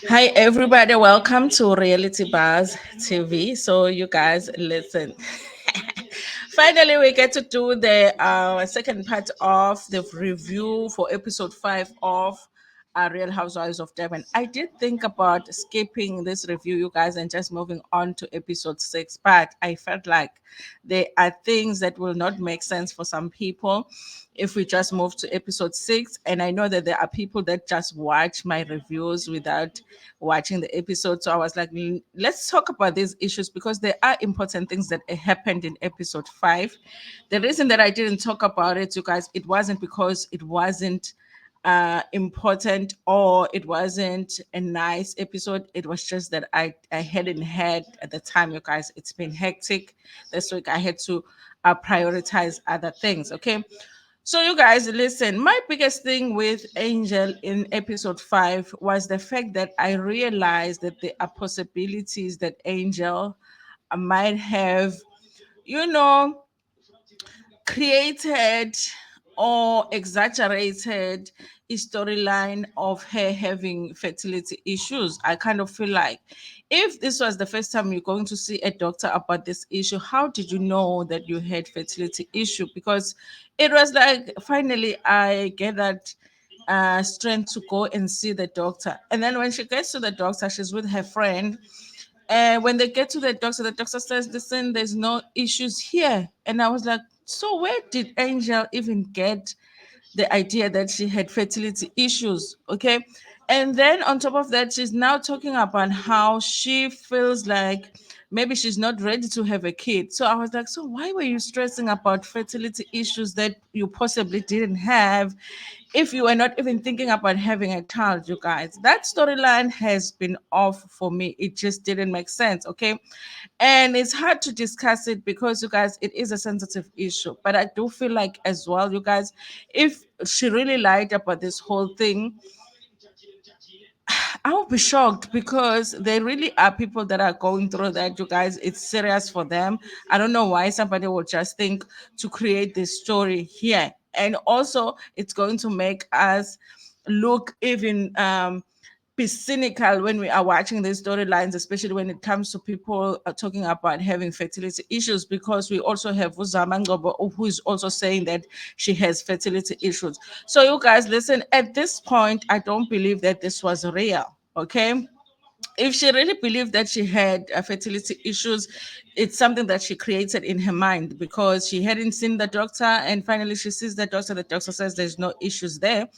Hi, everybody. Welcome to Reality Bars TV. So, you guys, listen. Finally, we get to do the second part of the review for episode 5 of Real Housewives of Devon. I did think about skipping this review, you guys, and just moving on to episode 6, but I felt like there are things that will not make sense for some people if we just move to episode 6. And I know that there are people that just watch my reviews without watching the episode. So I was like, let's talk about these issues because there are important things that happened in episode 5. The reason that I didn't talk about it, you guys, it wasn't because it wasn't important or it wasn't a nice episode. It was just that I hadn't had at the time, you guys. It's been hectic this week. I had to prioritize other things. Okay. So, you guys, listen, my biggest thing with Angel in episode 5 was the fact that I realized that there are possibilities that Angel might have, you know, created or exaggerated a storyline of her having fertility issues. I kind of feel like if this was the first time you're going to see a doctor about this issue, how did you know that you had fertility issue? Because it was like finally I gathered strength to go and see the doctor. And then when she gets to the doctor, she's with her friend. And when they get to the doctor says, listen, there's no issues here. And I was like, so where did Angel even get the idea that she had fertility issues? Okay. And then on top of that, she's now talking about how she feels like maybe she's not ready to have a kid. So I was like, so why were you stressing about fertility issues that you possibly didn't have if you were not even thinking about having a child, you guys? That storyline has been off for me. It just didn't make sense. Okay. And it's hard to discuss it because, you guys, it is a sensitive issue. But I do feel like, as well, you guys, if she really lied about this whole thing, I will be shocked because there really are people that are going through that, you guys. It's serious for them. I don't know why somebody would just think to create this story here. And also, it's going to make us look even be cynical when we are watching these storylines, especially when it comes to people talking about having fertility issues, because we also have Zama who is also saying that she has fertility issues. So, you guys, listen, at this point, I don't believe that this was real. Okay, if she really believed that she had fertility issues, it's something that she created in her mind because she hadn't seen the doctor, and finally she sees the doctor. The doctor says there's no issues there,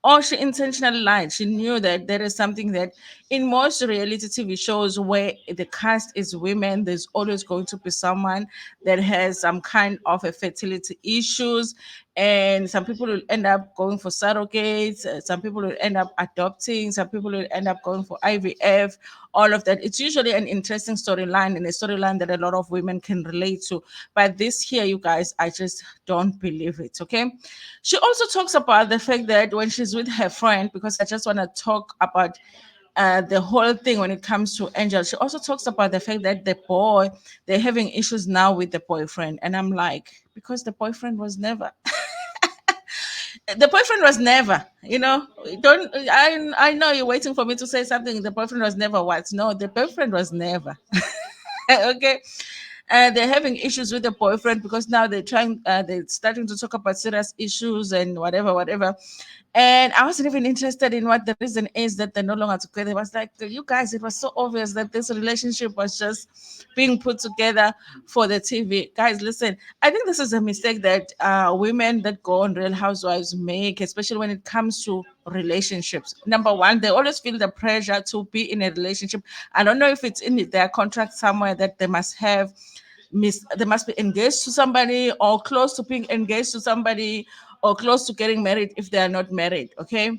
or she intentionally lied. She knew that there is something that in most reality TV shows where the cast is women, there's always going to be someone that has some kind of a fertility issues, and some people will end up going for surrogates, some people will end up adopting, some people will end up going for IVF, all of that. It's usually an interesting storyline and a storyline that a lot of women can relate to. But this here, you guys, I just don't believe it. Okay. She also talks about the fact that when she's with her friend, because I just want to talk about the whole thing when it comes to Angel. She also talks about the fact that the boy, they're having issues now with the boyfriend. And I'm like, because the boyfriend was never, the boyfriend was never, don't, I know you're waiting for me to say something. The boyfriend was never what? No, the boyfriend was never. Okay. They're having issues with the boyfriend because now they're starting to talk about serious issues and whatever. And I wasn't even interested in what the reason is that they're no longer together. It was like, you guys, it was so obvious that this relationship was just being put together for the TV. Guys, listen, I think this is a mistake that women that go on Real Housewives make, especially when it comes to relationships. Number one, they always feel the pressure to be in a relationship. I don't know if it's in their contract somewhere that they must have they must be engaged to somebody or close to being engaged to somebody or close to getting married if they are not married. Okay.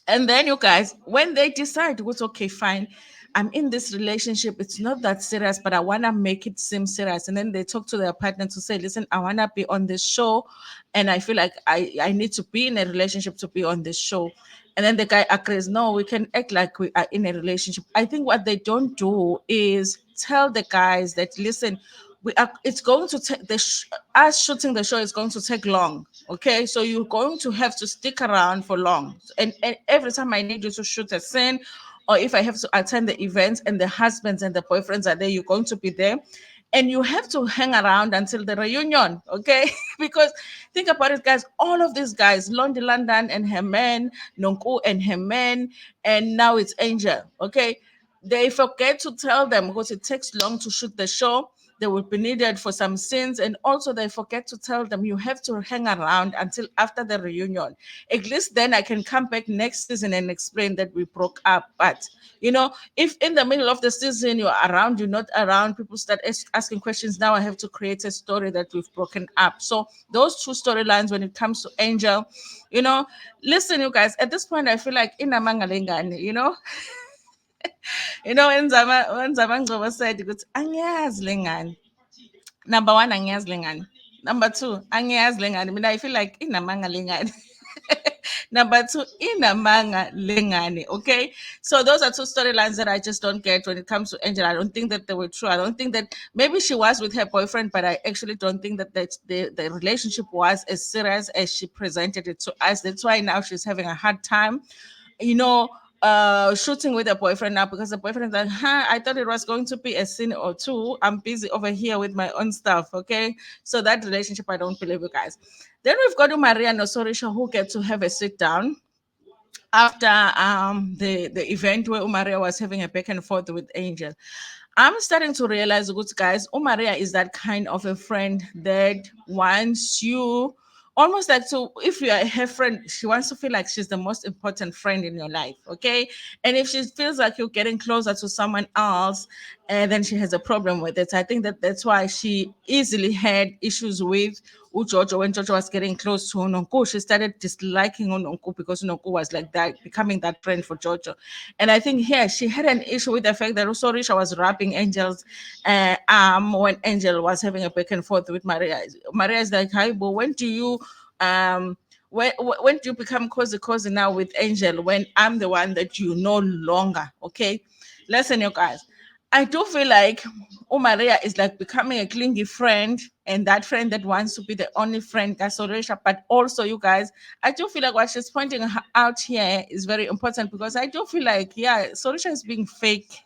And then, you guys, when they decide, what's okay, fine, I'm in this relationship, it's not that serious, but I want to make it seem serious. And then they talk to their partner to say, listen, I want to be on this show. And I feel like I need to be in a relationship to be on this show. And then the guy agrees, no, we can act like we are in a relationship. I think what they don't do is tell the guys that, listen, it's going to take us shooting the show is going to take long. Okay, so you're going to have to stick around for long, and every time I need you to shoot a scene, or if I have to attend the events and the husbands and the boyfriends are there, you're going to be there, and you have to hang around until the reunion. Okay, because think about it, guys, all of these guys, Londi London and her man, Nonku and her man, and now it's Angel. Okay, they forget to tell them because it takes long to shoot the show. They will be needed for some scenes, and also they forget to tell them you have to hang around until after the reunion. At least then I can come back next season and explain that we broke up. But if in the middle of the season you're around, you're not around, people start asking questions. Now I have to create a story that we've broken up. So those two storylines, when it comes to Angel, you know, listen, you guys. At this point, I feel like in a mangalengani, when Zama Ngcobo said, ukuthi, "Angiyazi le ngane." Number one, angiyazi le ngane. Number two, angiyazi le ngane. Mina, I feel like inamanga le ngane. Number two, inamanga le ngane. Okay, so those are two storylines that I just don't get when it comes to Angel. I don't think that they were true. I don't think that maybe she was with her boyfriend, but I actually don't think that the relationship was as serious as she presented it to us. That's why now she's having a hard time you know, shooting with a boyfriend now because the boyfriend is like, I thought it was going to be a scene or two. I'm busy over here with my own stuff. Okay. So that relationship, I don't believe you guys. Then we've got Maria and Sorisha who get to have a sit down after the event where Umaria was having a back and forth with Angel. I'm starting to realize, good guys, Umaria is that kind of a friend that wants you almost like to, if you are her friend, she wants to feel like she's the most important friend in your life. Okay. And if she feels like you're getting closer to someone else, and then she has a problem with it. I think that that's why she easily had issues with Ujojo when Jojo was getting close to Unonku. She started disliking Unonku because Unonku was like that, becoming that friend for Jojo. And I think here she had an issue with the fact that Usorisha was wrapping Angel's arm when Angel was having a back and forth with Maria. Maria is like, "Hi, but um when do you become cozy now with Angel when I'm the one that you no longer?" Okay, listen, you guys. I do feel like Maria is like becoming a clingy friend, and that friend that wants to be the only friend, Gasoresha. But also, you guys, I do feel like what she's pointing out here is very important because I do feel like, yeah, Sorisha is being fake,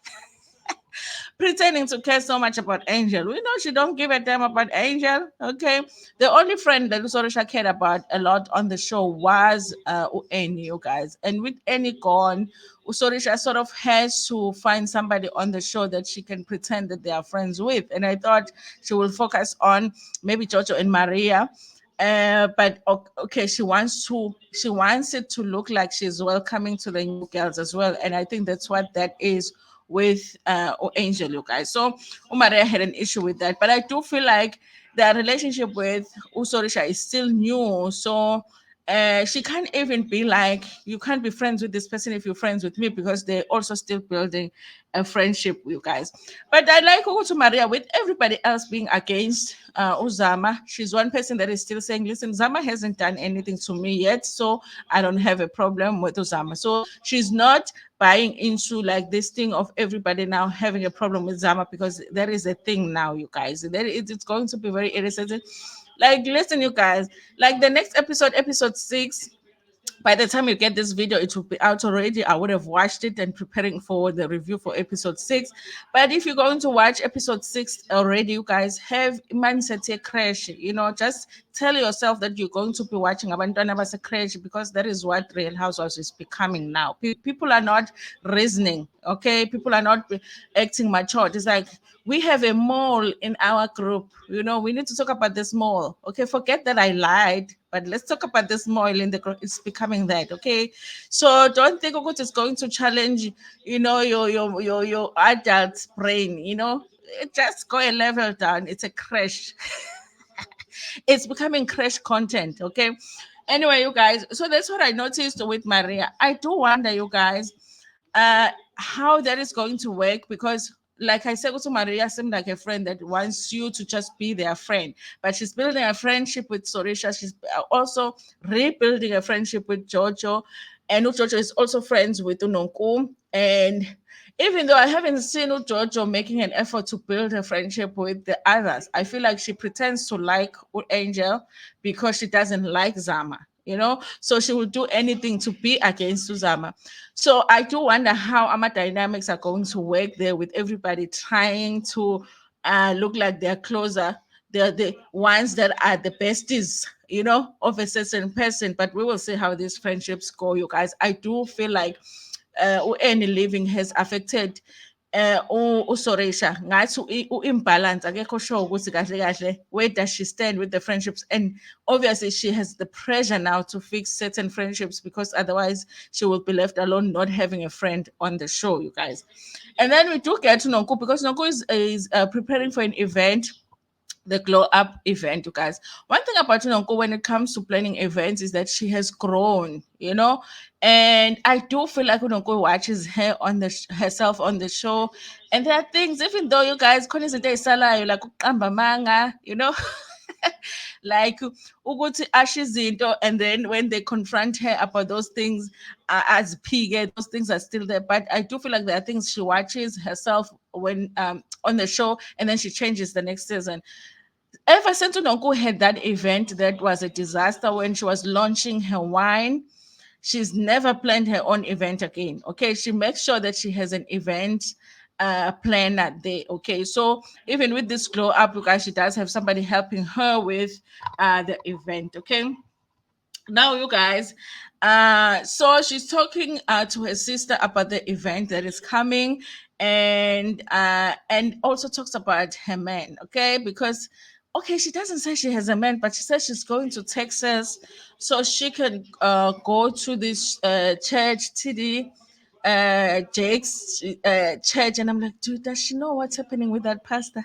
pretending to care so much about Angel. We know she don't give a damn about Angel. Okay, the only friend that Sorisha cared about a lot on the show was Annie, you guys. And with Annie gone, Usorisha sort of has to find somebody on the show that she can pretend that they are friends with. And I thought she will focus on maybe Jojo and Maria. But okay, she wants it to look like she's welcoming to the new girls as well. And I think that's what that is with Angel, you guys. So Umaria had an issue with that, but I do feel like the relationship with Usorisha is still new. So she can't even be like, you can't be friends with this person if you're friends with me because they're also still building a friendship, you guys. But I like Ugutu Maria with everybody else being against Uzama. She's one person that is still saying, listen, Zama hasn't done anything to me yet, so I don't have a problem with Uzama. So she's not buying into like this thing of everybody now having a problem with Zama because there is a thing now, you guys. It's going to be very irritating. Like, listen, you guys, like the next episode, episode 6, by the time you get this video, it will be out already. I would have watched it and preparing for the review for episode 6. But if you're going to watch episode 6 already, you guys have mindset a crash. Just tell yourself that you're going to be watching Abantwana Base Crash because that is what Real Housewives is becoming now. People are not reasoning, okay? People are not acting mature. It's like we have a mole in our group. We need to talk about this mole. Okay, forget that I lied, but let's talk about this mole in the group. It's becoming that. Okay, so don't think it's going to challenge, your adult brain. Just go a level down. It's a crash. It's becoming crash content. Okay. Anyway, you guys. So that's what I noticed with Maria. I do wonder, you guys, how that is going to work because like I said, also Maria seemed like a friend that wants you to just be their friend, but she's building a friendship with Sorisha. She's also rebuilding a friendship with Jojo, and Jojo is also friends with Unonku. And Even though I haven't seen Jojo making an effort to build a friendship with the others, I feel like she pretends to like Angel because she doesn't like Zama. So she will do anything to be against Zama. So I do wonder how our dynamics are going to work there with everybody trying to look like they're closer. They're the ones that are the besties, of a certain person. But we will see how these friendships go, you guys. I do feel like any living has affected uSoresha ngathi imbalance akekho sure ukuthi kahle kahle where does she stand with the friendships, and obviously she has the pressure now to fix certain friendships because otherwise she will be left alone not having a friend on the show, you guys. And then we do get to Nonku because Nonku is preparing for an event, the glow up event, you guys. One thing about Nonko when it comes to planning events is that she has grown. And I do feel like Nonko watches her on herself on the show, and there are things, even though you guys khona izinto ezisalayo like ukuqamba amanga. Like ukuthi asho izinto, and then when they confront her about those things, as pig, those things are still there. But I do feel like there are things she watches herself when on the show, and then she changes the next season. Ever since Unonku had that event that was a disaster when she was launching her wine, she's never planned her own event again. Okay, she makes sure that she has an event planner there. Okay, so even with this glow up, you guys, she does have somebody helping her with the event. Okay, now you guys, so she's talking to her sister about the event that is coming, and also talks about her man. Okay, because okay, she doesn't say she has a man, but she says she's going to Texas so she can go to this church, TD Jake's church. And I'm like, dude, does she know what's happening with that pastor?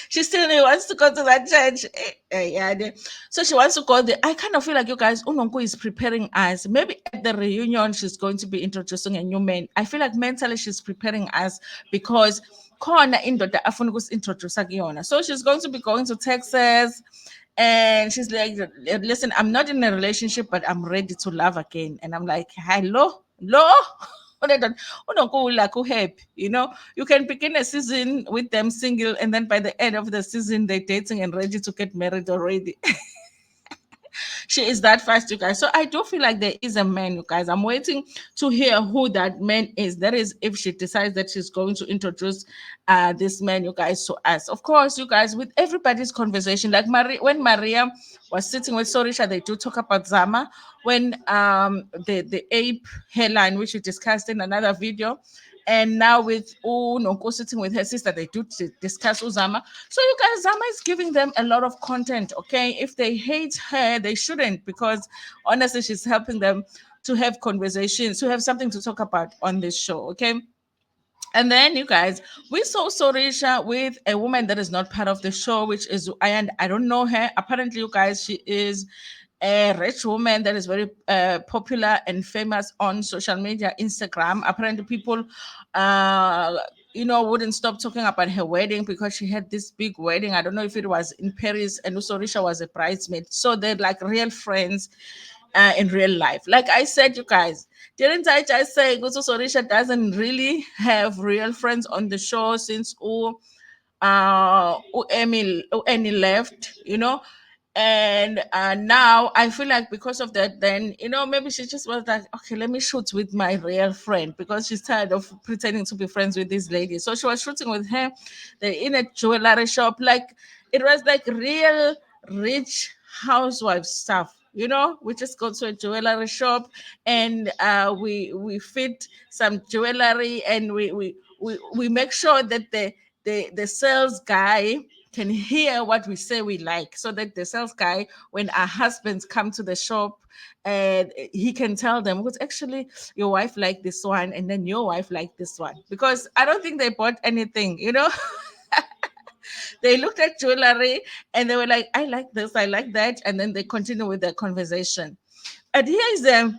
She still wants to go to that church. Yeah. So she wants to go there. I kind of feel like you guys, Unonko is preparing us. Maybe at the reunion, she's going to be introducing a new man. I feel like mentally she's preparing us because khona indoda afuna ukusi-introduce kuyona. So she's going to be going to Texas. And she's like, listen, I'm not in a relationship, but I'm ready to love again. And I'm like, hello, hello. Like happy, you can begin a season with them single, and then by the end of the season they're dating and ready to get married already. She is that fast, you guys. So I do feel like there is a man, you guys. I'm waiting to hear who that man is. That is, if she decides that she's going to introduce this man, you guys, to us. Of course, you guys, with everybody's conversation, like when Maria was sitting with Sorisha, they do talk about Zama. When the ape hairline, which we discussed in another video, and now with Nonko sitting with her sister, they do discuss Uzama. So you guys, Zama is giving them a lot of content. Okay, if they hate her, they shouldn't, because honestly, she's helping them to have conversations, to have something to talk about on this show. Okay. And then you guys, we saw Sorisha with a woman that is not part of the show, which is I don't know her. Apparently, you guys, she is a rich woman that is very popular and famous on social media, Instagram. Apparently, people, wouldn't stop talking about her wedding because she had this big wedding. I don't know if it was in Paris, and Sorisha was a bridesmaid. So they're like real friends in real life. Like I said, you guys, didn't I just say Gusu Sorisha doesn't really have real friends on the show since Emmy left. And now I feel like because of that, then maybe she just was like, okay, let me shoot with my real friend because she's tired of pretending to be friends with this lady. So she was shooting with her. They're in a jewelry shop. Like it was like real rich housewife stuff. We just go to a jewelry shop and we fit some jewelry, and we make sure that the sales guy can hear what we say we like, so that the sales guy, when our husbands come to the shop, and he can tell them, because actually your wife liked this one and then your wife liked this one, because I don't think they bought anything. They looked at jewelry and they were like, I like this, I like that, and then they continue with their conversation. And here is the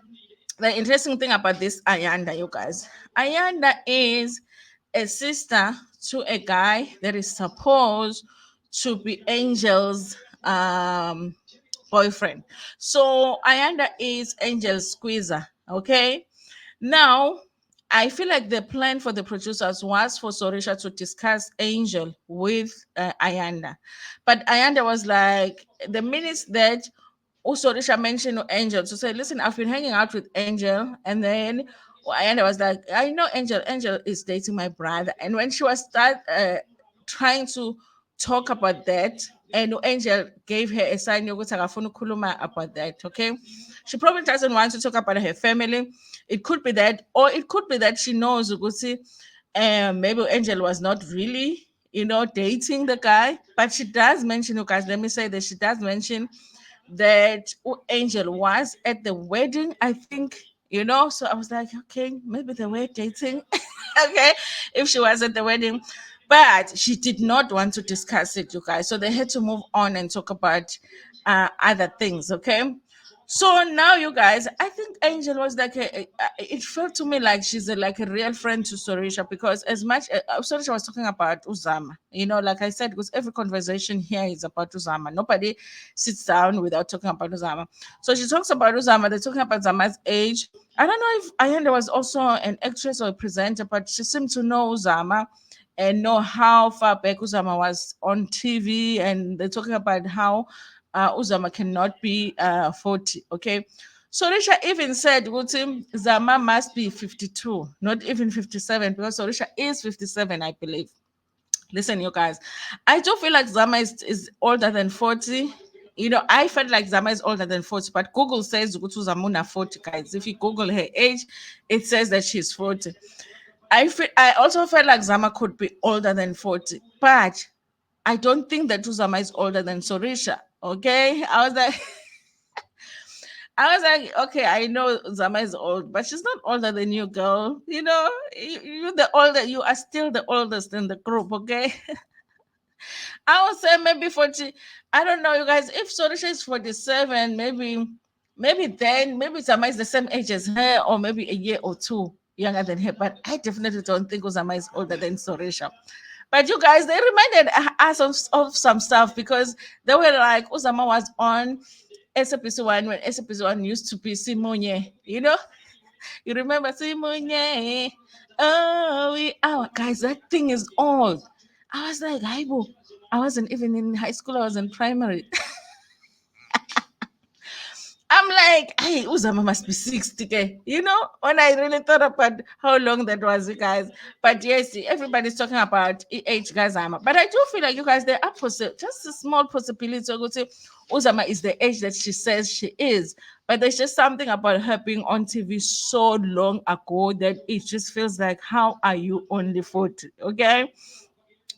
interesting thing about this Ayanda, you guys. Ayanda is a sister to a guy that is supposed to be Angel's boyfriend. So Ayanda is Angel's squeezer. Okay. Now, I feel like the plan for the producers was for Sorisha to discuss Angel with Ayanda. But Ayanda was like, the minutes that Sorisha mentioned Angel to say, listen, I've been hanging out with Angel. And then Ayanda was like, I know Angel. Angel is dating my brother. And when she was trying to talk about that, and Angel gave her a sign yokuthi akafuna ukukhuluma about that, okay? She probably doesn't want to talk about her family. It could be that, or it could be that she knows ukuthi, maybe Angel was not really, dating the guy. But she does mention, you guys, let me say that she does mention that Angel was at the wedding, I think, So I was like, okay, maybe they were dating. Okay, if she was at the wedding. But she did not want to discuss it, you guys. So they had to move on and talk about other things, okay? So now, you guys, I think Angel was like it felt to me like she's like a real friend to Sorisha, because as much Sorisha was talking about Uzama, like I said, because every conversation here is about Uzama. Nobody sits down without talking about Uzama. So she talks about Uzama. They're talking about Zama's age. I don't know if Ayanda was also an actress or a presenter, but she seemed to know Uzama and know how far back Uzama was on TV. And they're talking about how Uzama cannot be 40. Okay. So Risha even said, "Ukuthi Zama must be 52, not even 57, because Sorisha is 57, I believe." Listen, you guys, I do feel like Zama is older than 40. I felt like Zama is older than 40, but Google says ukuthi Zamuna 40, guys. If you Google her age, it says that she's 40. I also felt like Zama could be older than 40, but I don't think that Uzama is older than Sorisha. Okay. I was like, okay, I know Zama is old, but she's not older than you, girl. You the older, you are still the oldest in the group, okay? I would say maybe 40. I don't know, you guys. If Sorisha is 47, maybe Zama is the same age as her, or maybe a year or two younger than her. But I definitely don't think Uzama is older than Sorisha. But you guys, they reminded us of some stuff, because they were like, Uzama was on SPC1 when SPC1 used to be Simonye. You remember Simonye? Oh, guys, that thing is old. I was like, Haibo. I wasn't even in high school, I was in primary. I'm like, hey, Uzama must be 60. Okay? When I really thought about how long that was, you guys. But yes, everybody's talking about age, guys. But I do feel like, you guys, there are just a small possibility to go to Uzama is the age that she says she is. But there's just something about her being on TV so long ago that it just feels like, how are you only 40? Okay.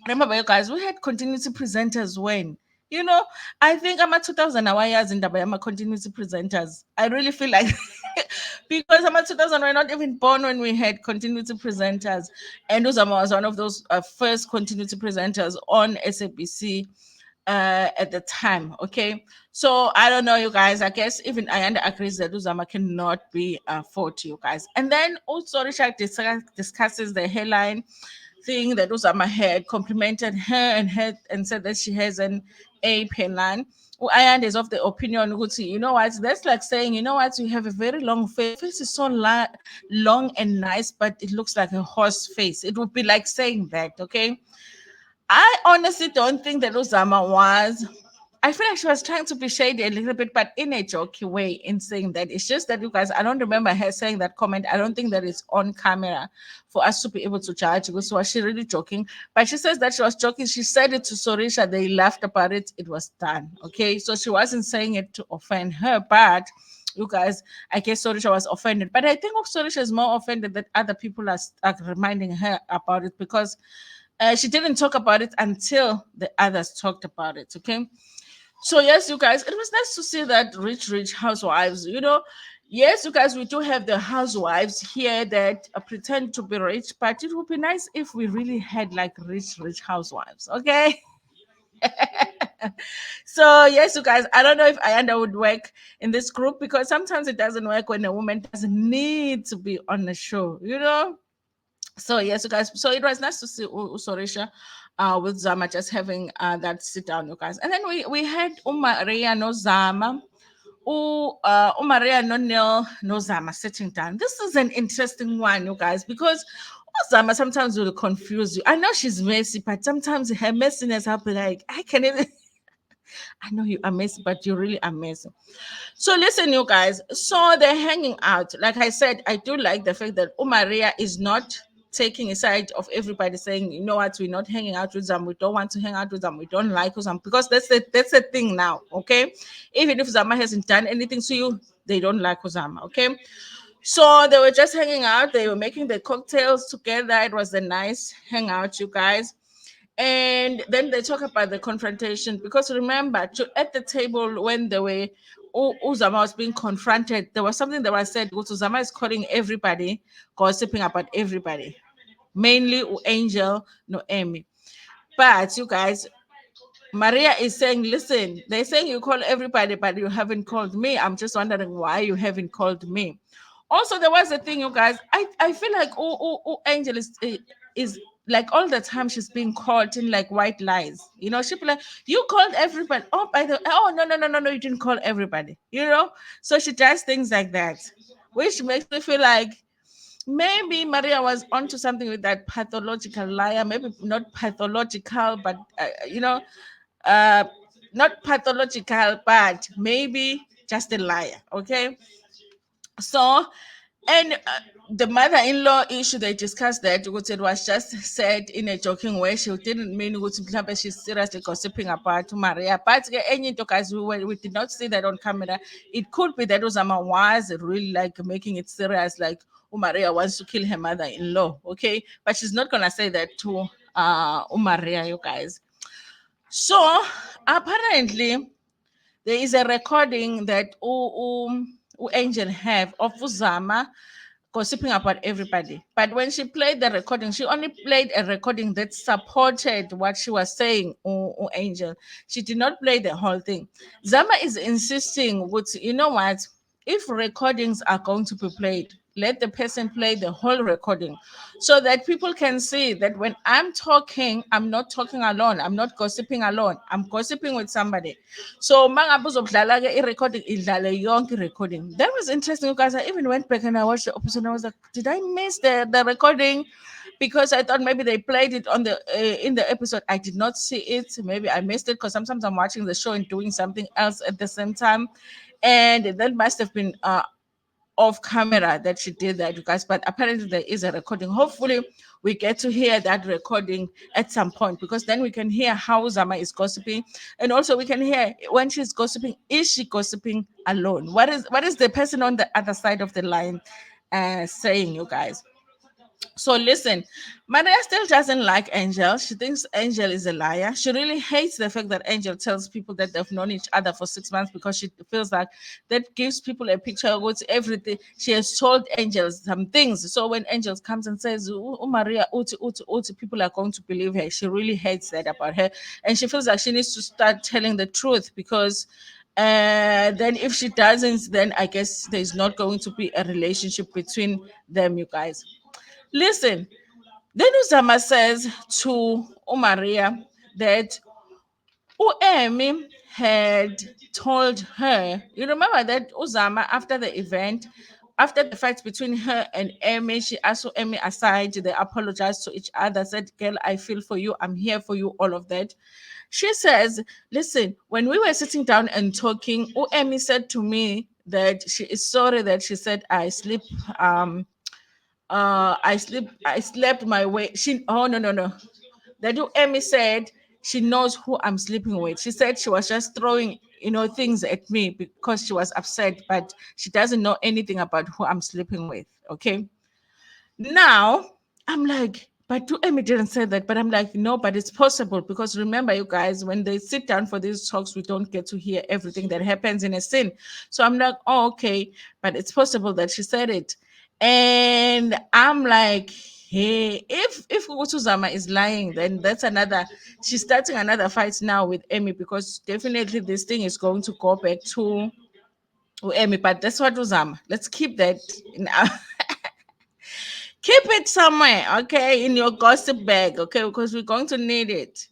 Remember, you guys, we had continuity presenters when, you know, I think I'm at 2000 years in Dabayama continuity presenters. I really feel like because I'm at 2000, we're not even born when we had continuity presenters. And Uzama was one of those first continuity presenters on SABC at the time. Okay. So I don't know, you guys. I guess even Ayanda agrees that Uzama cannot be 40, you guys. And then also Richard discusses the hairline thing that Uzama had, complimented her and said that she has an A hairline. Ayanda is of the opinion, Guti, you know what? That's like saying, you know what? You have a very long face. Your face is so long and nice, but it looks like a horse face. It would be like saying that, okay? I honestly don't think that Uzama was. I feel like she was trying to be shady a little bit, but in a jokey way in saying that. It's just that, you guys, I don't remember her saying that comment. I don't think that it's on camera for us to be able to judge. Because was she really joking? But she says that she was joking. She said it to Sorisha. They laughed about it. It was done. Okay. So she wasn't saying it to offend her, but you guys, I guess Sorisha was offended. But I think Sorisha is more offended that other people are reminding her about it, because she didn't talk about it until the others talked about it. Okay. So yes, you guys, it was nice to see that rich housewives. Yes, you guys, we do have the housewives here that pretend to be rich, but it would be nice if we really had like rich housewives. Okay. So yes, you guys, I don't know if Ayanda would work in this group, because sometimes it doesn't work when a woman doesn't need to be on the show. So yes, you guys. So it was nice to see Sorisha with Zama just having that sit down, you guys. And then we had Maria no Zama. Maria no Zama sitting down. This is an interesting one, you guys, because Zama sometimes will confuse you. I know she's messy, but sometimes her messiness, I'll be like, I can even. I know you are messy, but you're really amazing. So listen, you guys. So they're hanging out. Like I said, I do like the fact that Umaria is not taking a side of everybody saying, you know what, we're not hanging out with them. We don't want to hang out with them. We don't like them because that's the thing now. Okay, even if Zama hasn't done anything to you, they don't like Zama. Okay, so they were just hanging out. They were making the cocktails together. It was a nice hangout, you guys. And then they talk about the confrontation because remember, at the table when they were Uzama was being confronted, there was something that was said. Uzama is calling everybody, gossiping about everybody, mainly Angel, no Amy. But you guys, Maria is saying, listen, they're saying you call everybody, but you haven't called me. I'm just wondering why you haven't called me. Also, there was a thing, you guys. I feel like Angel is like all the time she's being caught in like white lies. You know, she'll be like, you called everybody. Oh, by the oh no, you didn't call everybody. You know, so she does things like that, which makes me feel like maybe Maria was onto something with that pathological liar. Maybe not pathological, but uh, not pathological, but maybe just a liar. Okay, so and the mother-in-law issue they discussed that because it was just said in a joking way. She didn't mean ukuthi she's seriously gossiping about Maria. But any guys, we did not see that on camera. It could be that Uzama was really like making it serious, like Maria wants to kill her mother-in-law. Okay, but she's not gonna say that to Maria, you guys. So apparently there is a recording that Angel have of Uzama gossiping about everybody. But when she played the recording, she only played a recording that supported what she was saying, Angel. She did not play the whole thing. Zama is insisting with, you know what, if recordings are going to be played, let the person play the whole recording so that people can see that when I'm talking, I'm not talking alone. I'm not gossiping alone. I'm gossiping with somebody. So mangabe uzokudlala ke i-recording idlale yonke i-recording. That was interesting because I even went back and I watched the episode and I was like, did I miss the recording? Because I thought maybe they played it on the in the episode. I did not see it. Maybe I missed it because sometimes I'm watching the show and doing something else at the same time, and that must have been off camera that she did that, you guys. But apparently there is a recording. Hopefully, we get to hear that recording at some point because then we can hear how Zama is gossiping, and also we can hear when she's gossiping. Is she gossiping alone? What is the person on the other side of the line saying, you guys? So listen, Maria still doesn't like Angel. She thinks Angel is a liar. She really hates the fact that Angel tells people that they've known each other for 6 months because she feels like that gives people a picture of what's everything. She has told Angel some things. So when Angel comes and says, oh, Maria, uti, uti, uti, people are going to believe her. She really hates that about her. And she feels like she needs to start telling the truth because then if she doesn't, then I guess there's not going to be a relationship between them, you guys. Listen, then Uzama says to Maria that Emi had told her, you remember that Uzama, after the event, after the fight between her and Emi, she asked Emi aside, they apologized to each other, said, girl, I feel for you, I'm here for you, all of that. She says, listen, when we were sitting down and talking, Emi said to me that she is sorry that she said I sleep I slept my way. She oh no. That you Emmy said she knows who I'm sleeping with. She said she was just throwing, things at me because she was upset, but she doesn't know anything about who I'm sleeping with. Okay. Now, I'm like, but to Emmy didn't say that, but I'm like, no, but it's possible because remember, you guys, when they sit down for these talks, we don't get to hear everything that happens in a scene. So I'm like, oh, okay, but it's possible that she said it. And I'm like, hey, if Utuzama is lying, then that's another, she's starting another fight now with Emmy because definitely this thing is going to go back to Emmy, but that's what Uzama. Let's keep that in our keep it somewhere, okay, in your gossip bag, okay, because we're going to need it.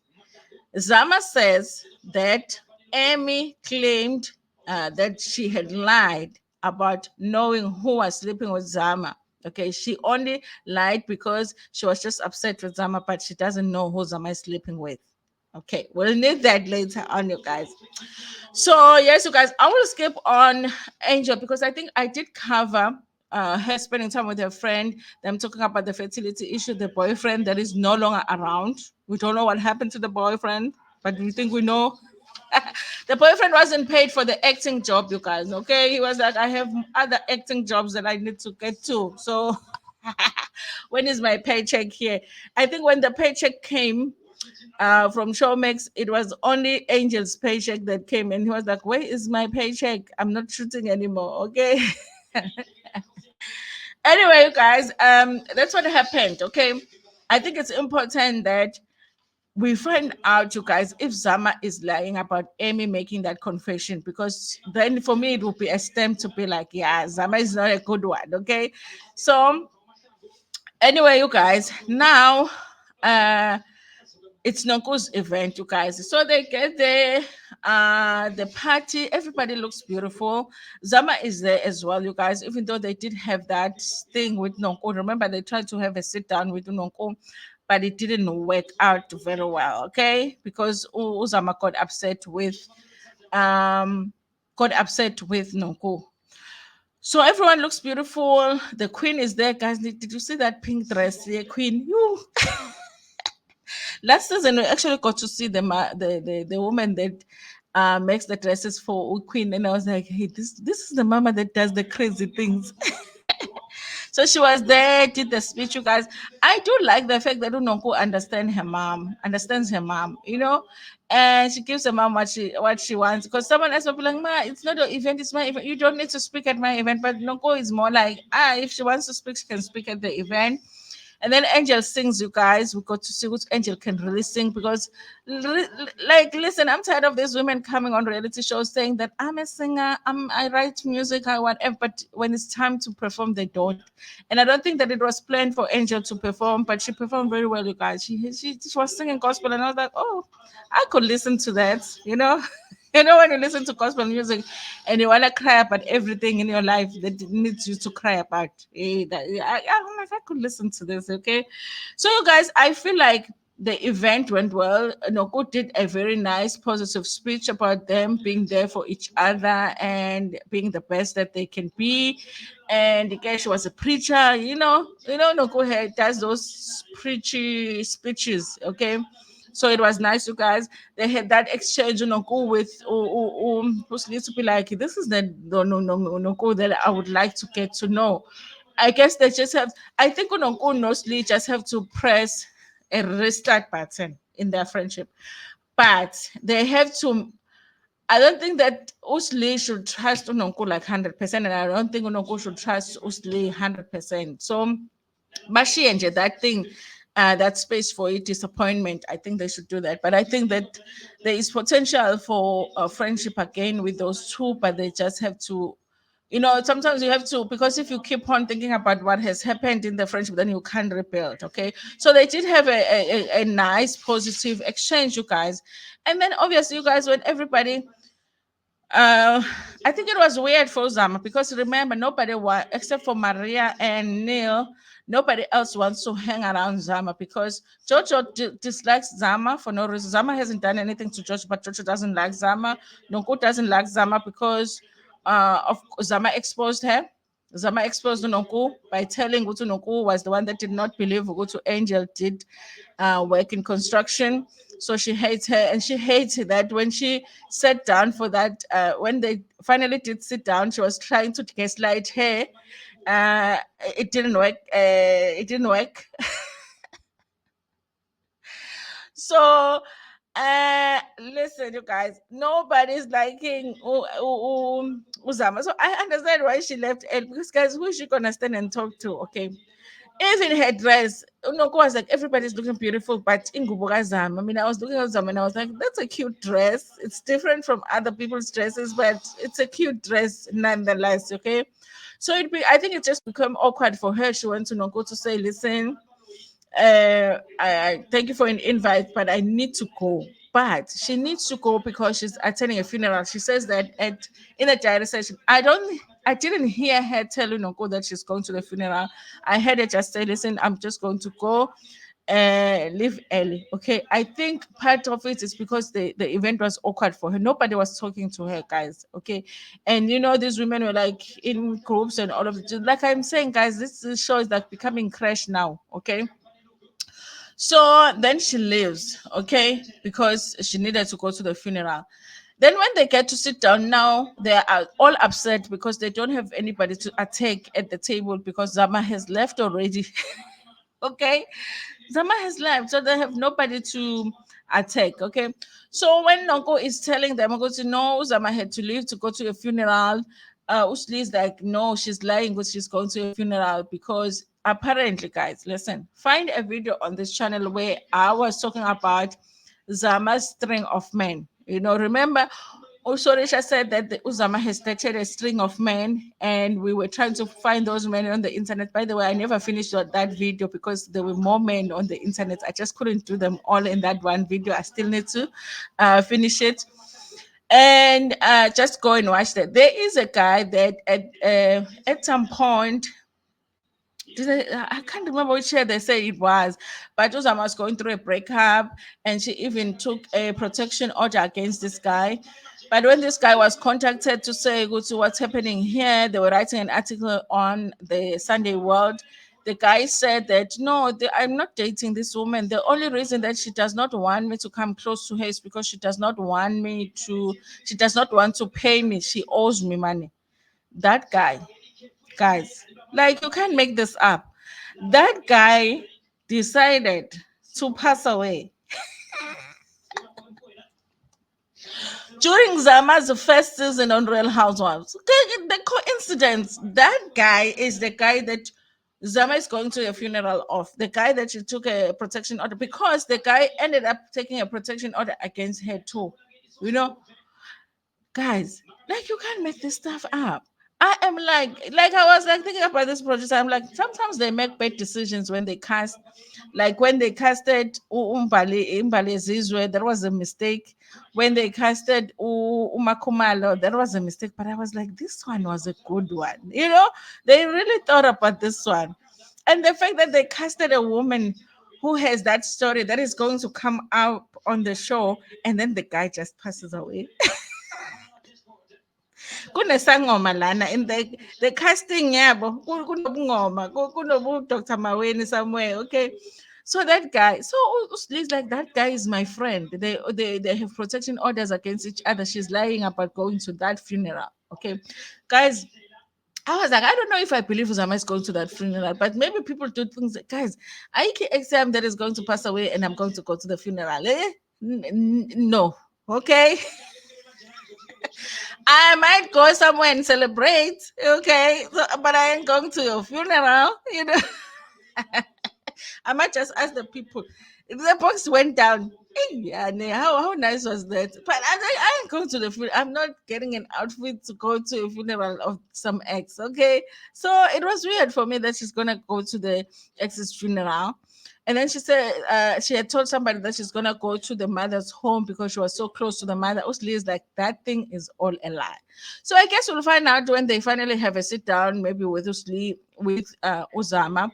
Zama says that Amy claimed that she had lied about knowing who was sleeping with Zama. Okay, she only lied because she was just upset with Zama, but she doesn't know who Zama is sleeping with. Okay, we'll need that later on, you guys. So yes, you guys, I will skip on Angel because I think I did cover her spending time with her friend, them talking about the fertility issue, the boyfriend that is no longer around. We don't know what happened to the boyfriend, but we think we know. The boyfriend wasn't paid for the acting job, you guys. Okay, he was like, I have other acting jobs that I need to get to. So when is my paycheck here? I think when the paycheck came from Showmax, it was only Angel's paycheck that came, and he was like, "Where is my paycheck? I'm not shooting anymore." Okay. Anyway, you guys, that's what happened. Okay, I think it's important that we find out, you guys, if Zama is lying about Amy making that confession, because then for me it would be a stamp to be like, yeah, Zama is not a good one. Okay, so anyway, you guys, now uh it's Nonko's event, you guys. So they get there, the party, everybody looks beautiful. Zama is there as well, you guys, even though they did have that thing with Nonko. Remember, they tried to have a sit down with Nonko, but it didn't work out very well, okay? Because Zama um got upset with Nonko. So everyone looks beautiful. The queen is there, guys. Did you see that pink dress? Yeah, queen. You last season we actually got to see the woman that makes the dresses for Queen, and I was like, hey, this is the mama that does the crazy things. So she was there, did the speech, you guys. I do like the fact that Unonko understands her mom, and she gives her mom what she wants. Because someone else will be like, Ma, it's not your event, it's my event. You don't need to speak at my event. But Nonko is more like, if she wants to speak, she can speak at the event. And then Angel sings, you guys. We got to see which Angel can really sing because, like, listen, I'm tired of these women coming on reality shows saying that I'm a singer, I write music, I whatever. But when it's time to perform, they don't. And I don't think that it was planned for Angel to perform, but she performed very well, you guys. She was singing gospel, and I was like, oh, I could listen to that, you know. You know, when you listen to gospel music and you want to cry about everything in your life that needs you to cry about, I'm like, I could listen to this, okay? So, you guys, I feel like the event went well. Noko did a very nice, positive speech about them being there for each other and being the best that they can be. And again, she was a preacher, Noko does those preachy speeches, okay? So it was nice, you guys. They had that exchange, go with who's need to be like, this is the no go that I would like to get to know. I guess they just have. I think Unonko mostly just have to press a restart button in their friendship, but they have to. I don't think that Usli should trust Unonko like 100%, and I don't think Unonko should trust Usli 100%. So Bashi and that thing, that space for it, disappointment. I think they should do that. But I think that there is potential for a friendship again with those two, but they just have to, sometimes you have to, because if you keep on thinking about what has happened in the friendship, then you can't rebuild. Okay. So they did have a nice, positive exchange, you guys. And then obviously, you guys, when everybody uh, I think it was weird for Zama because remember, except for Maria and Neil, nobody else wants to hang around Zama because Jojo dislikes Zama for no reason. Zama hasn't done anything to Jojo, but Jojo doesn't like Zama. Nonko doesn't like Zama because of Zama exposed her. Zama exposed Nonko by telling Gutu Nonko was the one that did not believe Gutu Angel did work in construction. So she hates her, and she hates that when she sat down for that, when they finally did sit down, she was trying to gaslight her. It didn't work. It didn't work. So, listen, you guys, nobody's liking Uzama. So I understand why she left El because, guys, who is she gonna stand and talk to? Okay, even her dress, Unoko was like, everybody's looking beautiful, but in Zam, I mean, I was looking at Zam and I was like, that's a cute dress. It's different from other people's dresses, but it's a cute dress nonetheless, okay? So I think it just became awkward for her. She went to Noko to say, listen, I thank you for an invite, but I need to go. but she needs to go because she's attending a funeral. She says that at in a diary session, I didn't hear her tell Nonko that she's going to the funeral. I heard her just say, listen, I'm just going to go leave early. Okay. I think part of it is because the event was awkward for her. Nobody was talking to her, guys. Okay. And these women were like in groups and all of it. Like I'm saying, guys, this show is like becoming crash now. Okay. So then she leaves, okay, because she needed to go to the funeral. Then when they get to sit down now, they are all upset because they don't have anybody to attack at the table because Zama has left already. Okay. Zama has left, so they have nobody to attack. Okay. So when Nonko is telling them, Nonko to know Zama had to leave to go to a funeral, Usli is like, no, she's lying because she's going to a funeral because apparently, guys, listen, find a video on this channel where I was talking about Zama's string of men. Remember, Sorisha said that the Uzama has started a string of men, and we were trying to find those men on the internet. By the way, I never finished that video because there were more men on the internet. I just couldn't do them all in that one video. I still need to finish it. And just go and watch that. There is a guy that at some point I can't remember which year they say it was, but Uzama was going through a breakup, and she even took a protection order against this guy. But when this guy was contacted to say, go to what's happening here, they were writing an article on the Sunday World. The guy said that no, I'm not dating this woman. The only reason that she does not want me to come close to her is because she does not want to pay me. She owes me money. That guy, guys, like you can't make this up. That guy decided to pass away during Zama's first season on Real Housewives. Okay, the coincidence, that guy is the guy that Zama is going to a funeral of, the guy that she took a protection order because the guy ended up taking a protection order against her too. You know, guys, like you can't make this stuff up. I am like I was like thinking about this project. I'm like, sometimes they make bad decisions when they cast, like when they casted Umbali Zizwe, there was a mistake. When they casted Umakumalo, there was a mistake. But I was like, this one was a good one. They really thought about this one. And the fact that they casted a woman who has that story that is going to come out on the show, and then the guy just passes away. Kunesangoma lana in the casting yabo kunobungoma Dr. Maweni somewhere. Okay, so that guy, so Usli's like, that guy is my friend. They have protection orders against each other. She's lying about going to that funeral. Okay, guys, I was like, I don't know if I believe Uzama is going to that funeral, but maybe people do things like, guys, I can exam that is going to pass away and I'm going to go to the funeral. No. Okay. I might go somewhere and celebrate, okay, but I ain't going to your funeral. I might just ask the people. If the box went down, yeah, how nice was that? But I ain't going to the funeral. I'm not getting an outfit to go to a funeral of some ex, okay? So it was weird for me that she's gonna go to the ex's funeral. And then she said she had told somebody that she's gonna go to the mother's home because she was so close to the mother. Usli is like, that thing is all a lie. So I guess we'll find out when they finally have a sit down, maybe with Usli, with Uzama,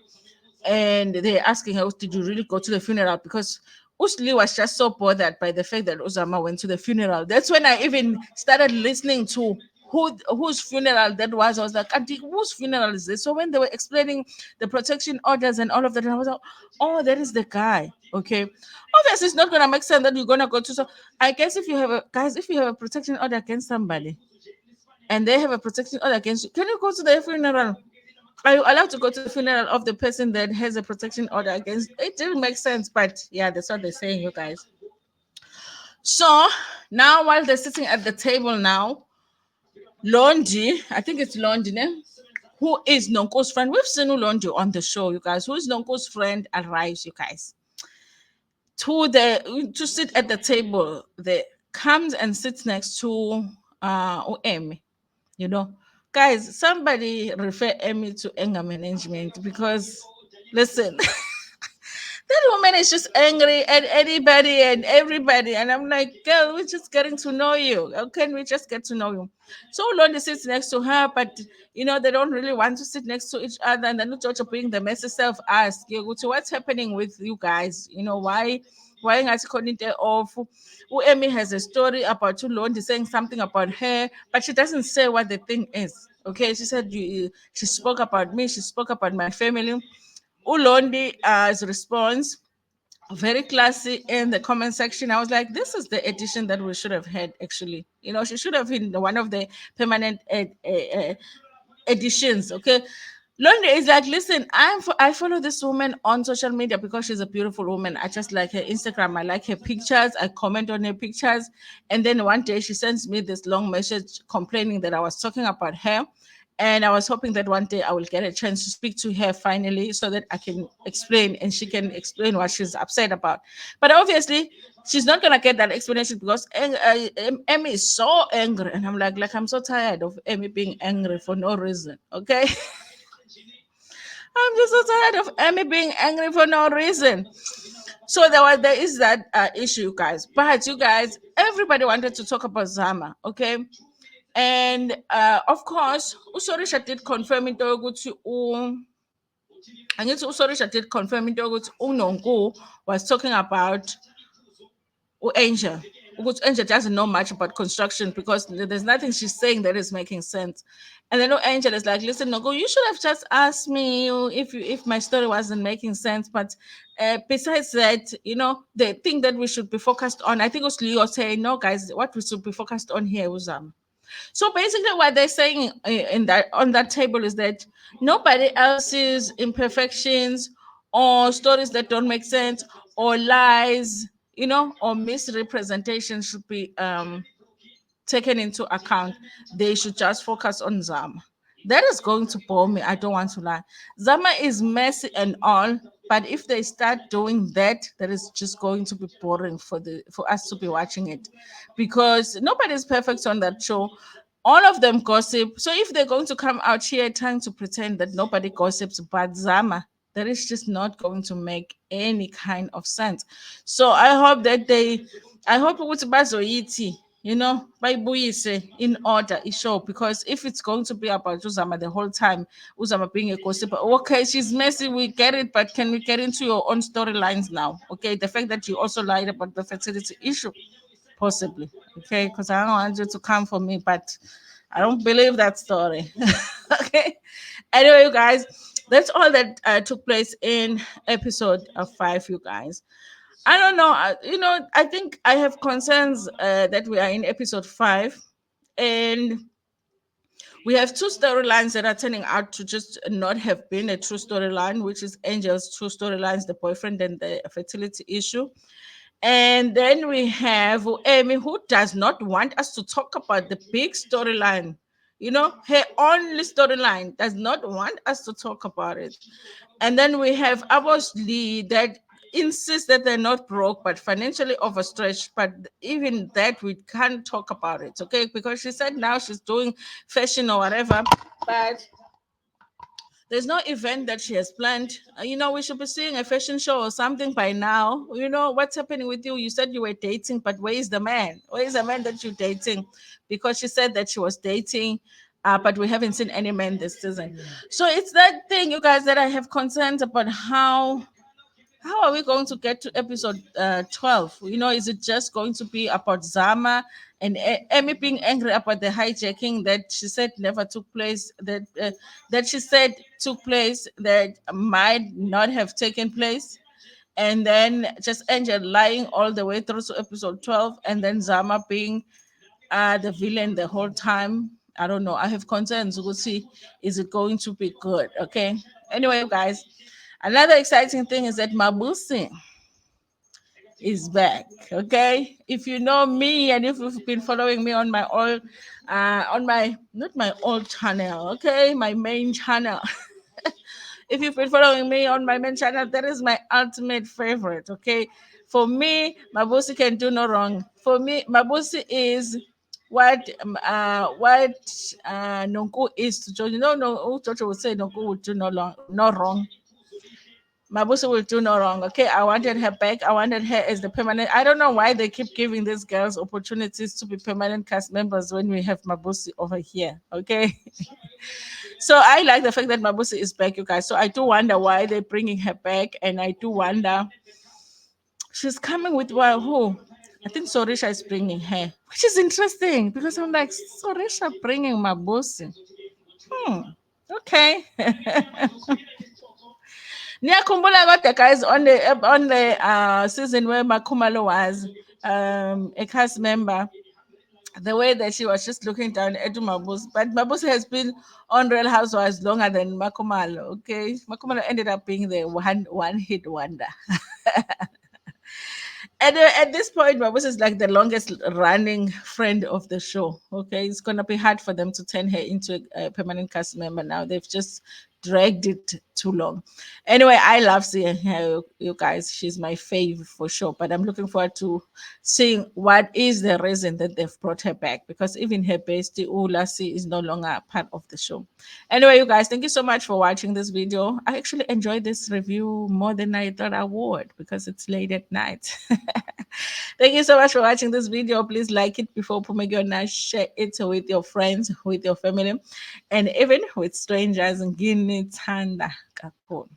and they're asking her, did you really go to the funeral? Because Usli was just so bothered by the fact that Uzama went to the funeral. That's when I even started listening to whose funeral that was. I was like, Auntie, whose funeral is this? So when they were explaining the protection orders and all of that, I was like, oh, that is the guy. Okay. Obviously, it's not gonna make sense that you're gonna go to. So I guess if you have a protection order against somebody and they have a protection order against you, can you go to their funeral? Are you allowed to go to the funeral of the person that has a protection order against? It didn't make sense, but yeah, that's what they're saying, you guys. So now, while they're sitting at the table now, Londi, I think it's Londi, ne? Who is Nonko's friend? We've seen Londi on the show, you guys. Who is Nonko's friend? Arrives, you guys, to sit at the table. There comes and sits next to Emmy. You know, guys, somebody refer Emmy to anger management because listen, that woman is just angry at anybody and everybody. And I'm like, girl, we're just getting to know you. How can we just get to know you? So Lonely sits next to her, but they don't really want to sit next to each other. And then Ujojo being the messy self ask, what's happening with you guys? Why not Konite off? Emmy has a story about Ulondi saying something about her, but she doesn't say what the thing is. Okay, she said she spoke about me, she spoke about my family. Ulondi's response, very classy in the comment section. I was like, this is the edition that we should have had, actually. She should have been one of the permanent editions, okay? Lonely is like, listen, I follow this woman on social media because she's a beautiful woman. I just like her Instagram. I like her pictures. I comment on her pictures. And then one day she sends me this long message complaining that I was talking about her. And I was hoping that one day I will get a chance to speak to her finally so that I can explain and she can explain what she's upset about. But obviously, she's not gonna get that explanation because Emmy is so angry, and I'm so tired of Emmy being angry for no reason. Okay, I'm just so tired of Emmy being angry for no reason. So there is that issue, guys. But you guys, everybody wanted to talk about Zama. Okay, and of course, Usorisha did confirm into ukuthi angithi Usorisha did confirm into ukuthi uNonku was talking about Angel. Because Angel doesn't know much about construction because there's nothing she's saying that is making sense. And then Angel is like, listen, no, you should have just asked me if my story wasn't making sense. But besides that, the thing that we should be focused on, I think it was Leo saying, no, guys, what we should be focused on here was So basically, what they're saying in that on that table is that nobody else's imperfections or stories that don't make sense or lies, or misrepresentation should be taken into account. They should just focus on Zama. That is going to bore me. I don't want to lie. Zama is messy and all, but if they start doing that, that is just going to be boring for us to be watching it, because nobody's perfect on that show. All of them gossip. So if they're going to come out here trying to pretend that nobody gossips but Zama, that is just not going to make any kind of sense. So I hope ukuthi bazoyithi, bayibuyise in order ishow, because if it's going to be about Uzama the whole time, Uzama being a gossiper, okay, she's messy, we get it, but can we get into your own storylines now? Okay, the fact that you also lied about the fertility issue, possibly, okay, because I don't want you to come for me, but I don't believe that story. Okay, anyway, you guys, that's all that took place in episode 5, you guys. I don't know. I think I have concerns that we are in episode 5, and we have two storylines that are turning out to just not have been a true storyline, which is Angel's true storylines, the boyfriend and the fertility issue. And then we have Amy, who does not want us to talk about the big storyline. Her only storyline does not want us to talk about it. And then we have Abos Lee that insists that they're not broke but financially overstretched. But even that, we can't talk about it, okay? Because she said now she's doing fashion or whatever. But there's no event that she has planned. We should be seeing a fashion show or something by now. What's happening with you? You said you were dating, but where is the man? Where is the man that you're dating? Because she said that she was dating, but we haven't seen any man this season. So it's that thing, you guys, that I have concerns about how are we going to get to episode 12? Is it just going to be about Zama and Emmy being angry about the hijacking that she said never took place, that she said took place, that might not have taken place? And then just Angel lying all the way through to episode 12, and then Zama being the villain the whole time. I don't know. I have concerns. We'll see. Is it going to be good? Okay. Anyway, you guys, another exciting thing is that Mabusi is back. Okay. If you know me and if you've been following me on my, not my old channel, okay, my main channel. If you've been following me on my main channel, that is my ultimate favorite. Okay. For me, Mabusi can do no wrong. For me, Mabusi is what Nonku is to Jojo. No, Jojo would say Nonku would do no wrong. Mabusi will do no wrong. Okay, I wanted her back. I wanted her as the permanent. I don't know why they keep giving these girls opportunities to be permanent cast members when we have Mabusi over here. Okay, so I like the fact that Mabusi is back, you guys. So I do wonder why they're bringing her back, and I do wonder she's coming with well, who? I think Sorisha is bringing her, which is interesting because I'm like Sorisha bringing Mabusi. Hmm. Okay. Niyakumbula kodwa guys on the season where Makumalo was a cast member, the way that she was just looking down at Mabus. But Mabus has been on Real Housewives longer than Makumalo. Okay, Makumalo ended up being the one hit wonder. And at this point, Mabus is like the longest running friend of the show. Okay, it's gonna be hard for them to turn her into a permanent cast member now. They've just dragged it too long. Anyway, I love seeing her, you guys. She's my fave for sure. But I'm looking forward to seeing what is the reason that they've brought her back, because even her bestie Ulasi is no longer part of the show. Anyway, you guys, thank you so much for watching this video. I actually enjoyed this review more than I thought I would because it's late at night. Thank you so much for watching this video. Please like it before Pumegona, share it with your friends, with your family, and even with strangers. Ngini tanda kakhulu.